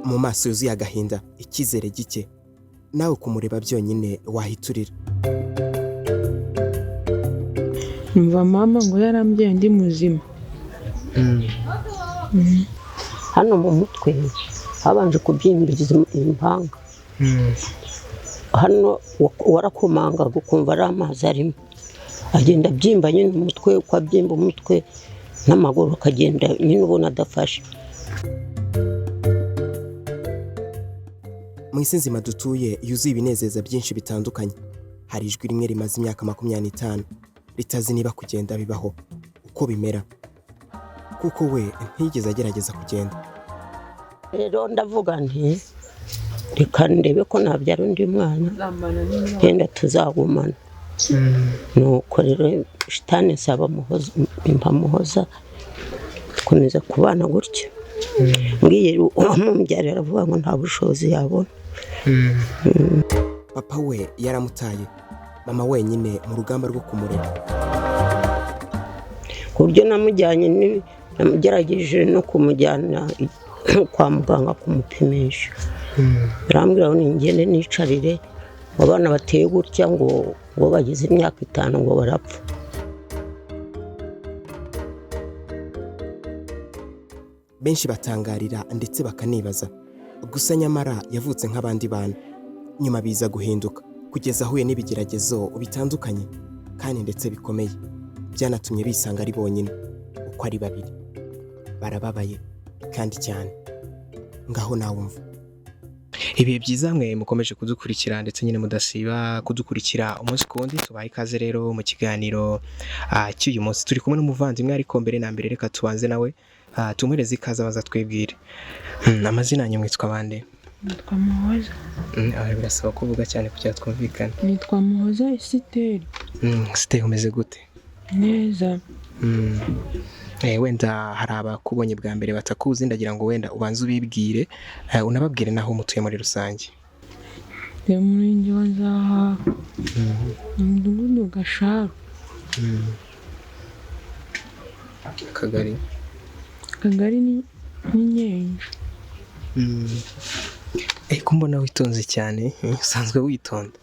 mu maso yuzuye agahinda, icyizere gike. Nawe kumureba byonyine wahiturira. Numva mama ngo yarambye ndi muzima. Hano mu mutwe habanje kubyimbiriza impanga. Hano warakomanga gukumva ari amazi arimo. Agenda byimba nyine umutwe, uko abyimba umutwe n'amaguru akagenda nyine ubona adafashe. Mu isi nzima dutuye yuzuye ibinezeza byinshi bitandukanye. Hari ijwi rimwe rimaze imyaka 25 ritazi niba kugenda bibaho uko bimera, kuko we ntigeze agerageza kugenda. Rero ndavuga nti reka ndebe ko nabyara undi mwana yenda tuzagumana. Nuko rero shitani nsaba muhoza dukomeza kubana gutya. Ngiye umubyara aravuga ngo nta bushobozi yabona. Papa we yaramutaye, mama wenyine mu rugamba rwo kumurera. Ku buryo namugerageje no kumujyana kwa muganga kumupimisha. Barambwira ngo ngende nicarire, abana bateye gutya ngo bagize imyaka 5 ngo barapfa. Benshi batangarira ndetse bakanibaza, gusa nyamara yavutse nk'abandi bana. Nyuma biza guhinduka kugeza ahuye n'ibigeragezo bitandukanye kandi ndetse bikomeye, byanatumye bisanga ari bonyine uko ari babiri. Barababaye kandi cyane. Ngaho nawe umva. Ibihe byiza mwe mukomeje kudukurikira ndetse nyine mudasiba kudukurikira umunsi kundi. Tubaye ikaze rero mu kiganiro cy'uyu munsi. Turi kumwe n'umuvandimwe ariko mbere na mbere reka tubanze nawe tumuhereze ikaze abaza twibwire. Amazina yanyu mwitwa bande? Nitwa Muhoza. Birasaba kuvuga cyane kugira twumvikane. Nitwa Muhoza Esiteri. Esiteri umeze gute? Neza. Wenda hari abakubonye bwa mbere batakuzi, ndagira ngo wenda ubanze ubibwire, unababwire naho mutuye muri rusange. Murenge wa Nzahaha. Umudugudu Gasharo. Akagari ni Nyenje. Ko mbona witonze cyane, usanzwe witonda.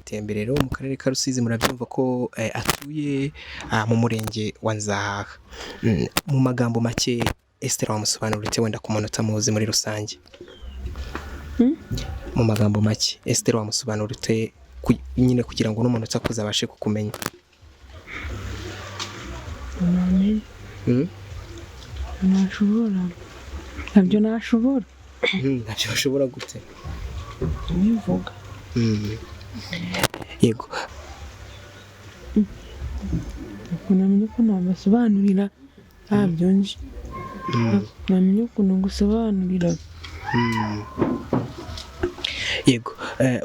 Temberero mu karere ka Rusizi murabyumva ko atuye mu murenge wa Nzahaha. Mu magambo make Esther wamusobanurira ute wenda ku munota muzi muri rusange? Mu magambo make Esther wamusobanurira ute nyine kugira ngo n'umunota kuzabashe kukumenya? Nashobora. Nabyo nashobora. Nabyo bashobora gute? Nivuga. Yego. Namenye ko nabasobanurira ntabyo nzi. Namenye ukuntu gusobanurira. Yego.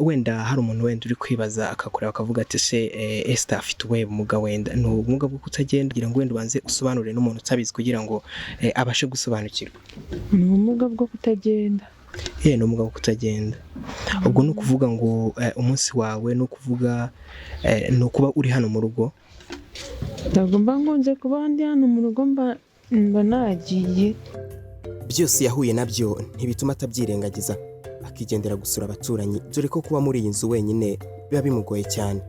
Wenda hari umuntu wenda uri kwibaza akakureba akavuga ati se Esther afite ubumuga wenda ni ubumuga bwo kutagenda, kugira ngo wenda ubanze usobanurire n'umuntu utabizi kugira ngo abashe gusobanukirwa. Ni ubumuga bwo kutagenda. Ni ubumuga bwo kutagenda. Ubwo ni ukuvuga ngo umunsi wawe ni ukuvuga ni ukuba uri hano mu rugo. Ndagomba ngonze kuba ndi hano mu rugo mba nagiye. Byose yahuye nabyo ntibituma atabyirengagiza, akigendera gusura abaturanyi, dore ko kuba muri iyi nzu wenyine biba bimugoye cyane.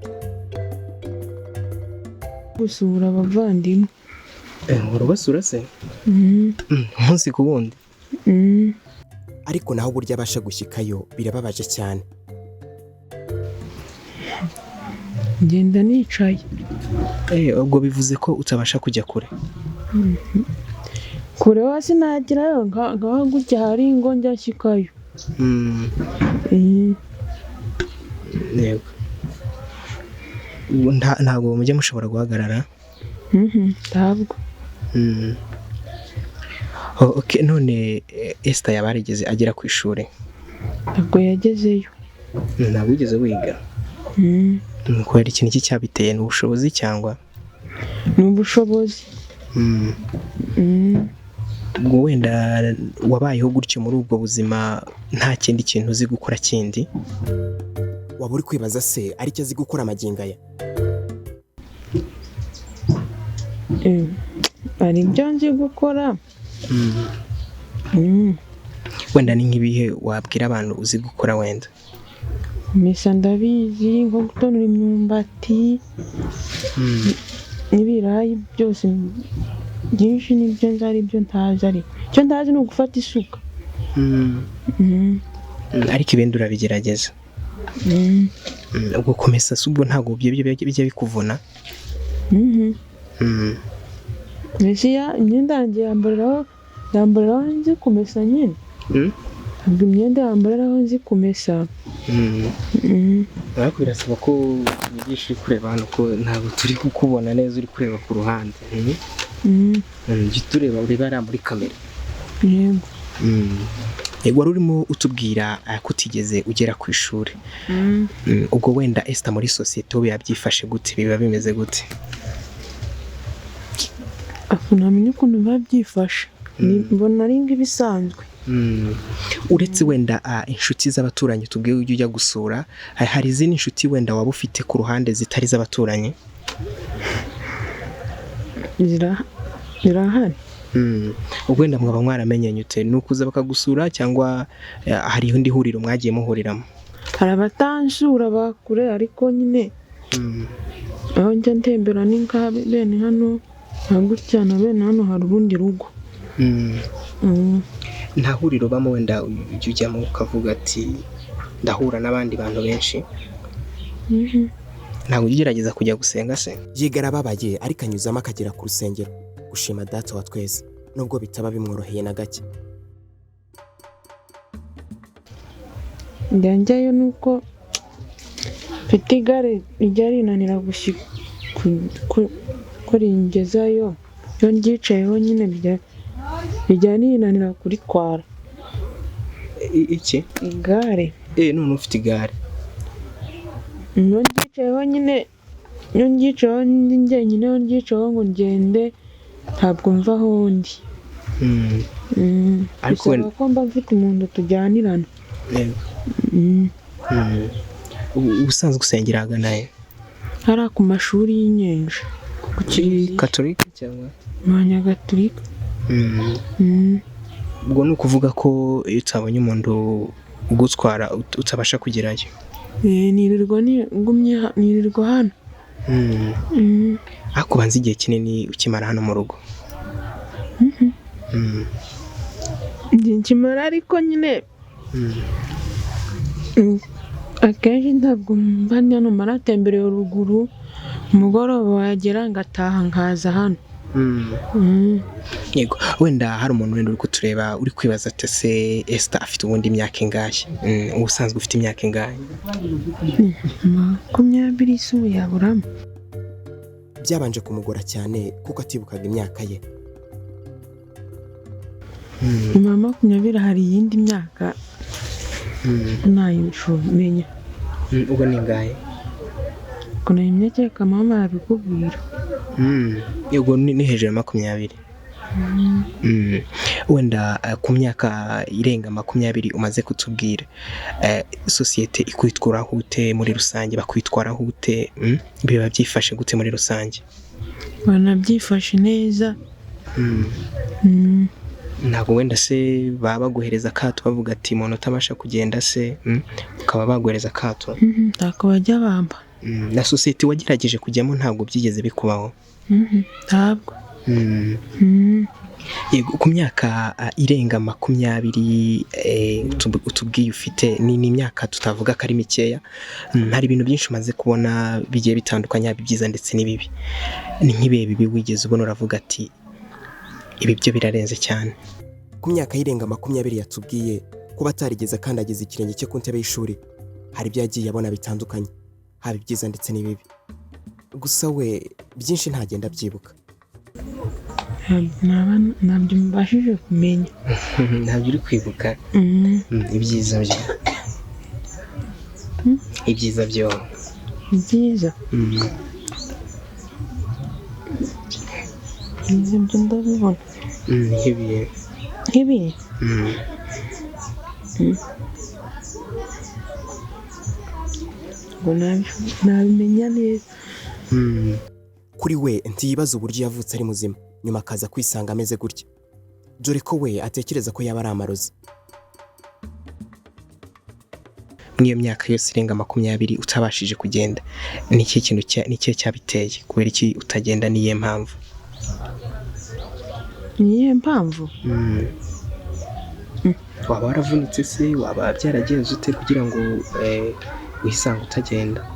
Gusura abavandimwe. Urabasura se? Umunsi ku wundi. Ariko naho burya abasha gushyikayo birababaje cyane. Ngenda nicaye. Ubwo bivuze ko utabasha kujya kure. Kure wasi nagirayo ngaho gutya hari ngo njya shyikayo. Yego. Ntabwo mujya mushobora guhagarara? Ntabwo. Okay, none Esther yabarigeze agera ku ishuri? Ntabwo yagezeyo. Ntabwo ugeze wiga? Nuko hari ikintu iki cyabiteye, ni ubushobozi cyangwa? Ni ubushobozi. Ubwo wenda wabayeho gutyo muri ubwo buzima nta kindi kintu uzi gukora kindi? Waba uri kwibaza se aricyo azi gukora amagingo aya? Ari ibyo nzi gukora. Wenda ni nk'ibihe wabwira abantu uzi gukora wenda? kumesa ndabizi, nko gutonora imyumbati n'ibirayi byose byinshi nibyo nzi, ari byo ntazi, ariko icyo ntazi ni ugufata isuka. Ariko ibindi urabigerageza. Ubwo kumesa si ubwo ntabwo bijya bikuvuna? mbese imyenda yanjye yambariraho nzi kumesa nyine. ntabwo imyenda yambariraho nzi kumesa. Ariko birasaba ko wigisha uri kureba hano ko ntabwo turi kukubona neza, uri kureba ku ruhande. Jya utureba, ureba hariya muri kamera. Yego. Wari urimo utubwira ko utigeze ugera ku ishuri. Ubwo wenda Esther muri sosiyete wowe yabyifashe gute, biba bimeze gute? Namenye ukuntu biba byifashe, mbona ari nk'ibisanzwe. Uretse wenda inshuti z'abaturanyi tubwiye ujya ujya gusura, hari izindi inshuti wenda waba ufite ku ruhande zitari iz'abaturanyi? Zirahari. Ubwo wenda mwaba mwaramenyanye ute? Ni ukuza bakagusura cyangwa hari undi huriro mwagiye muhuriramo? Hari abatansura bakure, ariko nyine aho njya ntembera ni nka bene hano, nka gutya na bene hano hari urundi rugo. Nta huriro bamo wenda ujya ujyamo ukavuga ati ndahura n'abandi bantu benshi? Ntabwo ugerageza kujya gusenga se? Yiga arababaye ariko anyuzamo akagera ku rusengero gushima Data wa twese, nubwo bitaba bimworoheye na gake. Njyayo nuko mfite igare rijya rinanira ko ringezayo, iyo ndyicayeho nyine bijya ninanira kuritwara. Iki? Igare. None ufite igare? Iyo ndyicayeho nyine, iyo ndyicayeho njyenyine, iyo ndyicayeho ngo ngende ntabwo mva aho ndi. Bisaba ko mba mfite umuntu tujyanirana. Ubusanzwe usengera ahagana he? Hariya ku mashuri y'Inyenje, ku Kiliziya Gatolika cyangwa? Abanyagatolika. Ubwo ni ukuvuga ko iyo utabonye umuntu ugutwara utabasha kugerayo? Nirirwa hano. Ariko ubanza igihe kinini ukimara hano mu rugo? Nkimara, ariko nyine akenshi ntabwo mba hano, maratembereye ruguru, umugoroba wagera ngataha nkaza hano. Yego, wenda hari umuntu wenda uri kutureba uri kwibaza ati se Esther afite ubundi imyaka ingahe? Ubusanzwe ufite imyaka ingahe? 20 se ubu yaburamo. Byabanje kumugora cyane kuko atibukaga imyaka ye. Nyuma 20 hari iyindi myaka ntayimenya. Ubwo ni ingahe? Kuna imyaka mama yabikubwira. Yego, ni hejuru ya 20. Wenda ku myaka irenga 20 umaze kutubwira, sosiyete ikwitwara hute muri rusange, bakwitwara hute? Biba byifashe gute muri rusange? Banabyifashe neza. Ntabwo wenda se baba baguhereza akato bavuga ati umuntu utabasha kugenda se, ukaba baguhereza akato? Ntako bajya bamba. Na sosiyete wagerageje kujyamo ntabwo byigeze bikubaho? Ntabwo. Yego, ku myaka irenga 20 utubwiye ufite, ni imyaka tutavuga ko ari mikeya. Hari ibintu byinshi umaze kubona bigiye bitandukanye, haba ibyiza ndetse n'ibibi. Ni nk'ibihe bibi wigeze ubona uravuga ati ibi byo birarenze cyane? Ku myaka irenga 20 yatubwiye kuba atarigeze akandagiza ikirenge cye ku ntebe y'ishuri, hari ibyo yagiye abona bitandukanye, haba ibyiza ndetse n'ibibi. Gusa we byinshi ntagenda abyibuka. Ntabyo mbashije kumenya. Ntabyo uri kwibuka? Ibyiza byo? Ibyiza byo? Ibyiza? Ibyo ndabibona. Nk'ibihe? Nk'ibihe? ngo nabimenya neza. Kuri we ntiyibaza uburyo yavutse ari muzima, nyuma akaza kwisanga ameze gutya. dore ko we atekereza ko yaba ari amarozi. Mw'iyo myaka yose irenga 20 utabashije kugenda, ni iki kintu ni ikihe cyabiteye? Kubera iki utagenda? Niye mpamvu? niyihe mpamvu? Waba waravunitse se? Waba byaragenze ute kugira ngo wisange utagenda?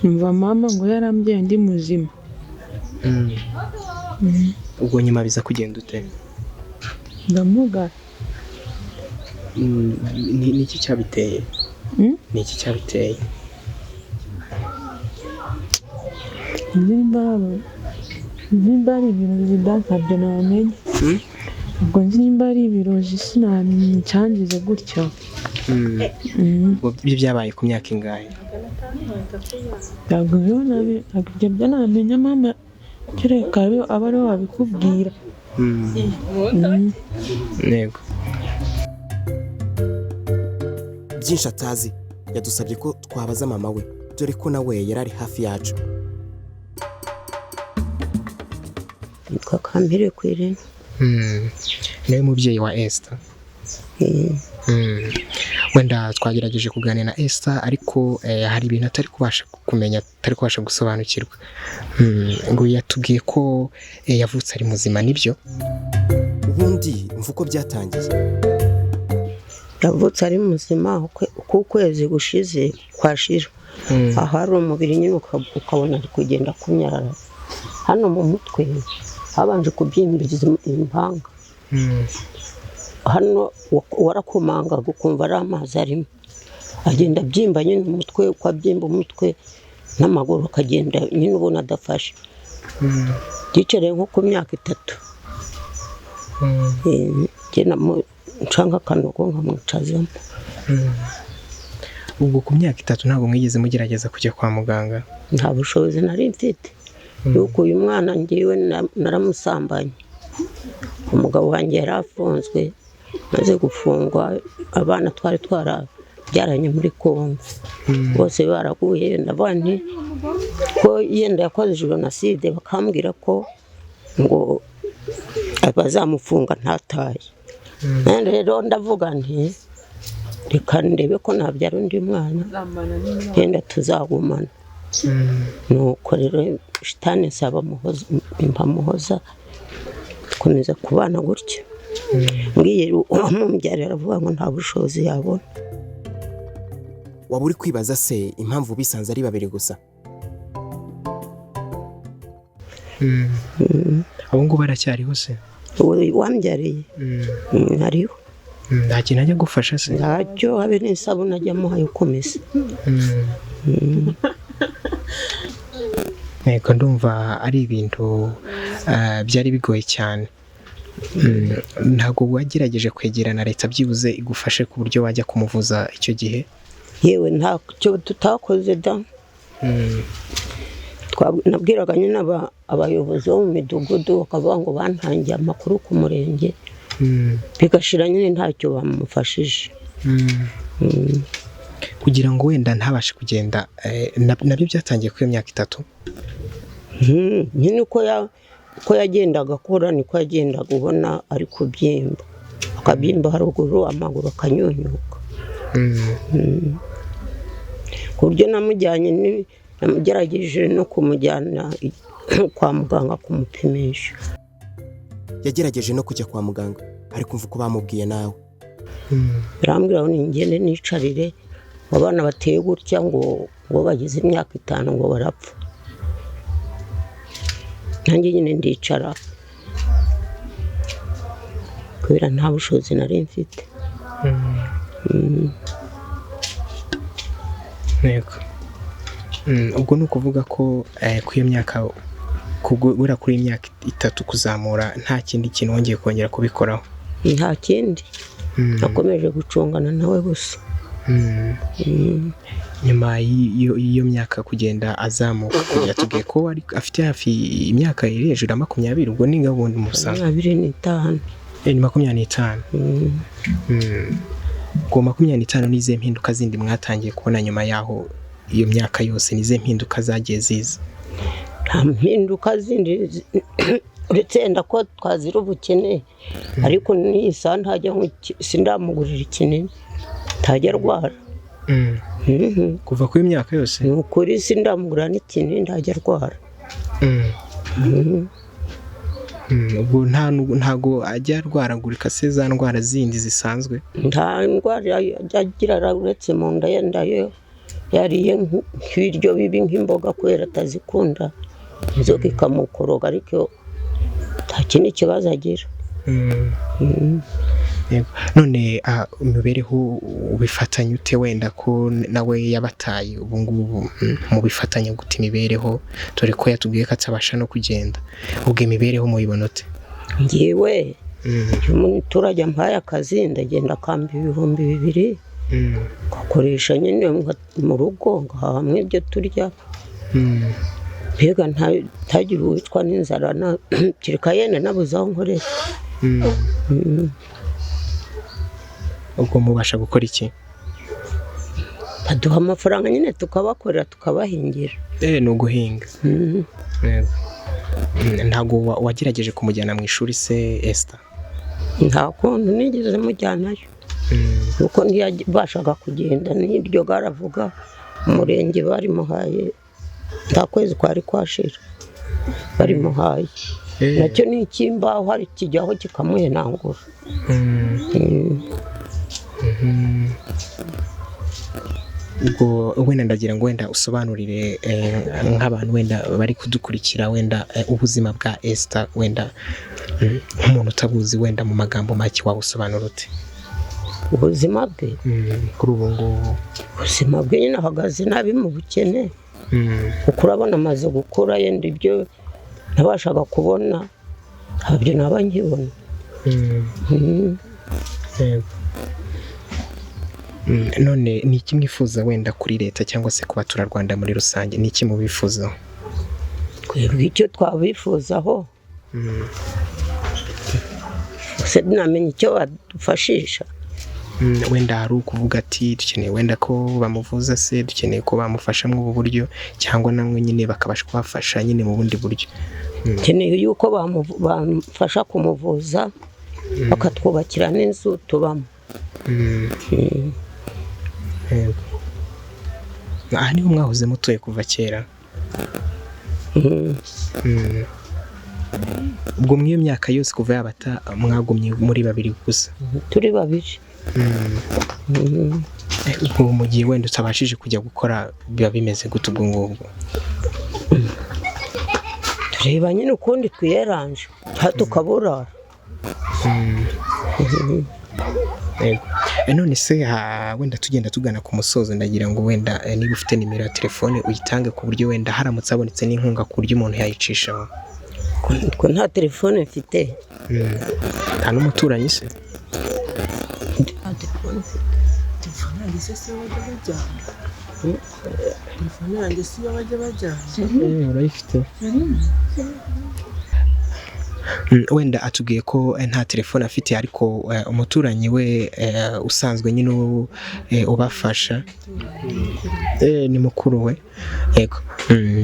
Numva mama ngo yarambwiye ndi muzima. Ubwo nyuma biza kugenda ute? Ndamuga. Ni iki cyabiteye? Ni iki cyabiteye? Nimba ari ibirozi ntabyo namenye. Ubwo nzi nimba ari ibirozi sinamenye icyangize gutyo. Ubwo byabaye ku myaka ingahe? Ntabwo ibyo namenya mama, kereka aba ariwe wabikubwira. Yego. Byinshi atazi yadusabye ko twabaza mama we, dore ko nawe yari ari hafi yacu. Nitwa Kambere Kwirene. Niwe mubyeyi wa Esther. Wenda twagerageje kuganira na Esther, ariko hari ibintu atari kubasha kumenya, atari kubasha gusobanukirwa. Ngo yatubwiye ko yavutse ari muzima, nibyo? Ubundi mvuko byatangiye. Yavutse ari muzima ku kwezi gushize kwashira. Aha hari umubiri nyine ukabona ari kugenda kunyarara. Hano mu mutwe habanje kubyimbiriza impanga. Hano warakomanga gukumva ari amazi arimo. Agenda byimba nyine umutwe, kwa byimba umutwe n'amaguru akagenda nyine ubona adafashe. Yicereye nko ku myaka 3. Gena mu ncanga kanogo nkamwicazamo. Ubwo ku myaka 3 ntabwo mwigeze mugerageza kujya kwa muganga? Nta bushobozi nari mfite. Yuko uyu mwana ngiwe naramusambanye. Umugabo wanjye yarafunzwe, maze gufungwa, abana twari twarabyaranye muri Kongo. Bose baraguye, ndabanye ko yenda yakoze jenoside, bakambwira ko ngo abazamufunga ntataye. Nende rero ndavuga nti reka ndebe ko nabyara undi mwana, yenda tuzagumana. Nuko rero shitani saba muhoza dukomeza kubana gutyo. Ngiye umubyarira avuga ngo nta bushobozi yabona. Waba uri kwibaza se impamvu bisanze ari babiri gusa? Abo ngo baracyariho se? Wambyariye hariho. Nta kintu ajya gufasha se? Ntacyo, habe n'isabune ajya muhaye ukomeza. Nego ndumva ari ibintu byari bigoye cyane. Ntabwo wagerageje kwegerana leta byibuze igufashe ku buryo wajya kumuvuza icyo gihe? Yewe ntacyo tutakoze da. Nabwiraga nyine abayobozi bo mu midugudu bakavuga ngo bantangiye amakuru ku murenge, bigashira nyine ntacyo bamufashije. Kugira ngo wenda ntabashe kugenda, nabyo byatangiye ku myaka 3. Nyine uko yagendaga akora niko yagendaga ubona ari kubyimba, akabyimba haruguru, amaguru akanyunyuka. Ku buryo namugerageje no kumujyana kwa muganga kumupimisha. Yagerageje no kujya kwa muganga, ariko mvuko bamubwiye nawe. Barambwira ngo ningende nicarire, abana bateye gutya ngo bagize imyaka 5 ngo barapfa. Nanjye nyine ndicara kubera nta bushobozi nari mfite. Yego. Ubwo ni ukuvuga ko ku iyo myaka, kugura kuri imyaka 3 kuzamura, nta kindi kintu wongeye kongera kubikoraho? Nta kindi. Nakomeje gucungana nawe gusa. Nyuma y'iyo myaka kugenda azamuka, kujya tugiye ko afite hafi imyaka iri hejuru ya 20, ubwo ni ngabundi musanzwe 25. 25. Ubwo 25 nize mpinduka zindi mwatangiye kubona nyuma yaho iyo myaka yose? Nize mpinduka zagiye ziza? Nta mpinduka zindi uretse yenda ko twazira ubukene ariko n'iyi saha ntajya sindamugurira ikinini ntajya arwara. kuva kuri imyaka yose ni ukuri sindamugurira n'ikinini ntajya arwara. ubwo ntago ajya arwaragurika se za ndwara zindi zisanzwe? nta ndwara ajya agira uretse mu nda yenda yo yariye nk'ibiryo bibi nk'imboga kubera atazikunda inzoka ikamukoroga ariko nta kindi kibazo agira. none imibereho ubifatanya ute wenda ko nawe yabataye ubu ngubu mu bifatanya gute imibereho dore ko yatubwiye ko atabasha no kugenda ubwo imibereho muyibona ute? ngewe umuturage ampaye akazi ndagenda akamba 2,000 ngakoresha nyine mu rugo ngahamwe ibyo turya mbega ntagira uwitwa n'inzara kereka yenda nabuze aho nkorera. ubwo mubasha gukora iki? baduha amafaranga nyine tukabakorera tukabahingira. ni uguhinga. ntabwo wagerageje kumujyana mu ishuri se Esther? nta kuntu nigeze mujyanayo kuko ntiyabashaga kugenda n'iryo garavuga umurenge barimuhaye nta kwezi kwari kwashira barimuhaye nacyo ni ikimbaho hari kijyaho kikamuhenangura. ubwo wenda ndagira ngo wenda usobanurire nk'abantu wenda bari kudukurikira wenda ubuzima bwa Esther wenda nk'umuntu utabuzi wenda mu magambo make wabusobanura ute? ubuzima bwe kuri ubu ngubu ubuzima bwe nyine ahagaze nabi mu bukene kuko urabona amaze gukura yenda ibyo ntabashaga kubona ntabyo naba nkibona. none ni iki mwifuza wenda kuri leta cyangwa se ku baturarwanda muri rusange? ni iki mubifuzaho? twebwe icyo twabifuzaho gusa namenye icyo badufashisha. wenda hari ukuvuga ati dukeneye wenda ko bamuvuza se dukeneye ko bamufasha mu buryo cyangwa namwe nyine bakabasha kubafasha nyine mu bundi buryo? dukeneye yuko bamufasha kumuvuza bakatwubakira n'inzu tubamo. aha niho mwahoze mutuye kuva kera? ubwo mw'iyo myaka yose kuva yabata mwagumye muri babiri gusa? turi babiri. ubwo mu gihe wenda utabashije kujya gukora biba bimeze gute ubwo ngubwo? tureba nyine ukundi twiyeranje tukaburara. none se wenda tugenda tugana ku musozo ndagira ngo wenda niba ufite nimero ya telefone uyitange ku buryo wenda haramutse habonetse n'inkunga ku buryo umuntu yayicishaho. ko nta telefone mfite. nta n'umuturanyi se? telefone yanjye si yo bajya bajyana. telefone yanjye si yo bajya bajyana. urayifite? wenda atubwiye ko nta telefone afite ariko umuturanyi we usanzwe nyine ubafasha ni mukuru we. yego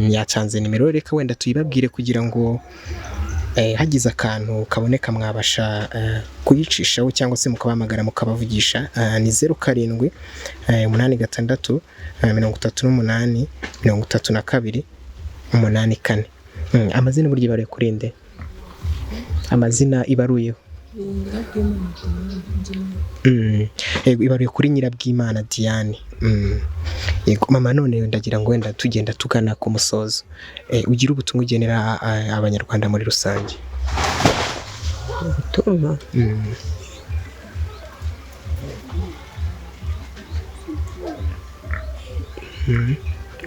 yatanze nimero reka wenda tuyibabwire kugira ngo hagize akantu kaboneka mwabasha kuyicishaho cyangwa se mukabahamagara mukabavugisha. ni 07 86 38 32 84. amazina buryo bare kurinde amazina ibaruyeho? yego ibaruye kuri Nyirabwimana Diane. yego mama, none ndagira ngo wenda tugenda tugana ku musozo ugira ubutumwa ugenera abanyarwanda muri rusange? ubutumwa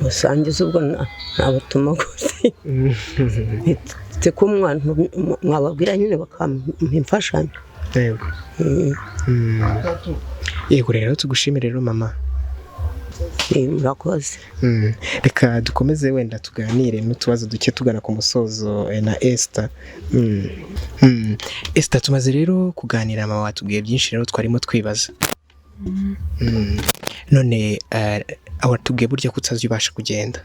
usangiza ubwo nta butumwa gusa ko mwababwira nyine bakampa imfashanyo. yego rero tugushimire rero mama. murakoze. reka dukomeze wenda tuganire n'utubazo duke tugana ku musozo na Esther. Esther, tumaze rero kuganira mama, watubwiye byinshi rero twarimo twibaza. none watubwiye burya ko utazibasha kugenda.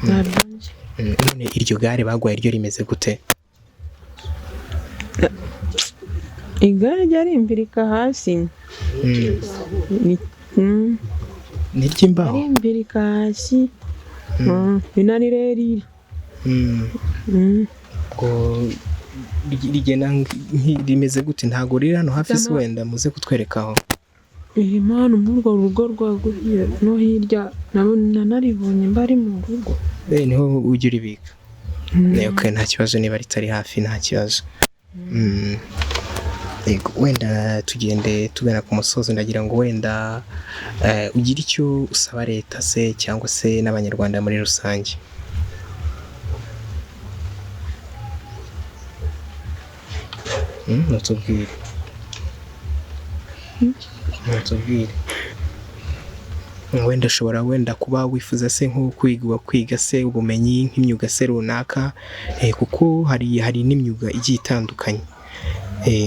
ntabyo. none iryo gare bagwaye ryo rimeze gute? igare ryarimbirika hasi. ni ry'imbaho Ryarimbirika hasi. Ni na rirerire. ngo rigena rimeze gute ntago riri hano hafi se wenda muze kutwerekaho Irimo hano muri urwo rugo rwaguye no hirya nanaribonye mbari mu rugo. niho ujya uribika okay, nta kibazo niba ritari hafi nta kibazo. Yego wenda tugende tugana ku musozo ndagira ngo wenda ugira icyo usaba leta se cyangwa se n'abanyarwanda muri rusange. Natubwire wenda ushobora wenda kuba wifuza se nko kwiga se ubumenyi nk'imyuga se runaka kuko hari n'imyuga igiye itandukanye.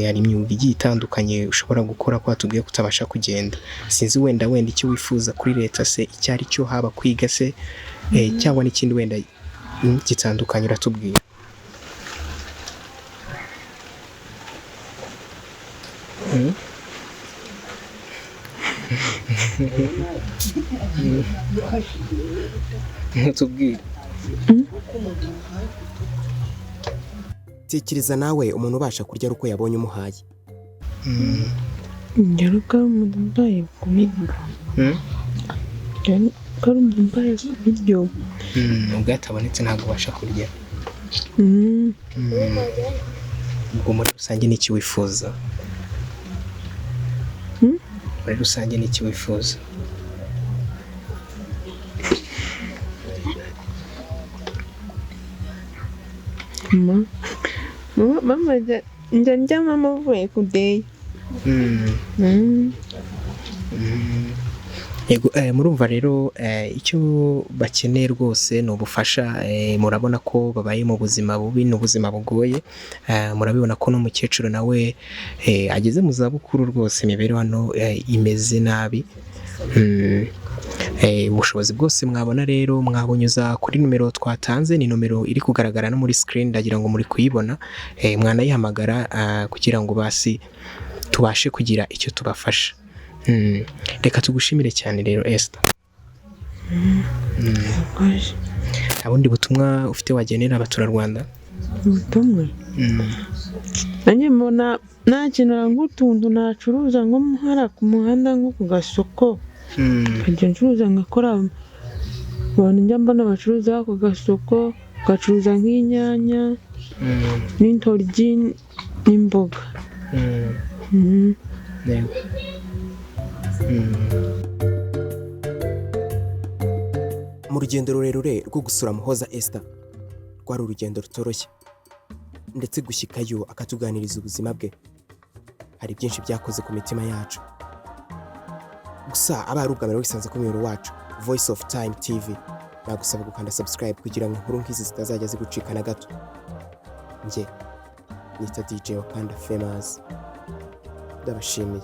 Hari imyuga igiye itandukanye ushobora gukora ko watubwiye kutabasha kugenda. Sinzi wenda icyo wifuza kuri leta se icyo ari cyo haba kwiga se cyangwa n'ikindi wenda gitandukanye uratubwira. Ntutubwire. Tekereza nawe umuntu ubasha kurya ari uko yabonye umuhaye. Ngaruka umuntu mbaye kubiryo. Ngaruka umuntu mbaye kubiryo. Ubwo atabonetse ntabwo ubasha kurya. Ubwo muri rusange ni iki wifuza? Muri rusange ni iki wifuza? Mama njya mama uvuye kudeya. Yego murumva rero icyo bakeneye rwose ni ubufasha. Murabona ko babaye mu buzima bubi n'ubuzima bugoye. Murabibona ko n'umukecuru nawe ageze mu zabukuru rwose imibereho hano imeze nabi. Ubushobozi bwose mwabona rero mwabunyuza kuri nimero twatanze, ni nomero iri kugaragara no muri screen ndagira ngo muri kuyibona. Mwanayihamagara kugira ngo basi tubashe kugira icyo tubafasha. Reka tugushimire cyane rero Esther. Nta bundi butumwa ufite wagenera abaturarwanda? Ubutumwa nanjye mbona nakenera nk'utuntu nacuruza nko muhara ku muhanda nko ku gasoko. Nkajya ncuruza ngakora abantu njya mbona bacuruza ku gasoko, ugacuruza nk'inyanya n'intoryi n'imboga. Mu rugendo rurerure rwo gusura Muhoza Esther rwari urugendo rutoroshye ndetse gushyikayo akatuganiriza ubuzima bwe hari byinshi byakoze ku mitima yacu. Gusa abari ubwa mbere wisanze ku muyoboro wacu Voice of Time TV nagusaba gukanda subscribe kugira ngo inkuru nk'izi zitazajya zigucika na gato. Njye nita DJ Wakanda Famous ndabashimiye.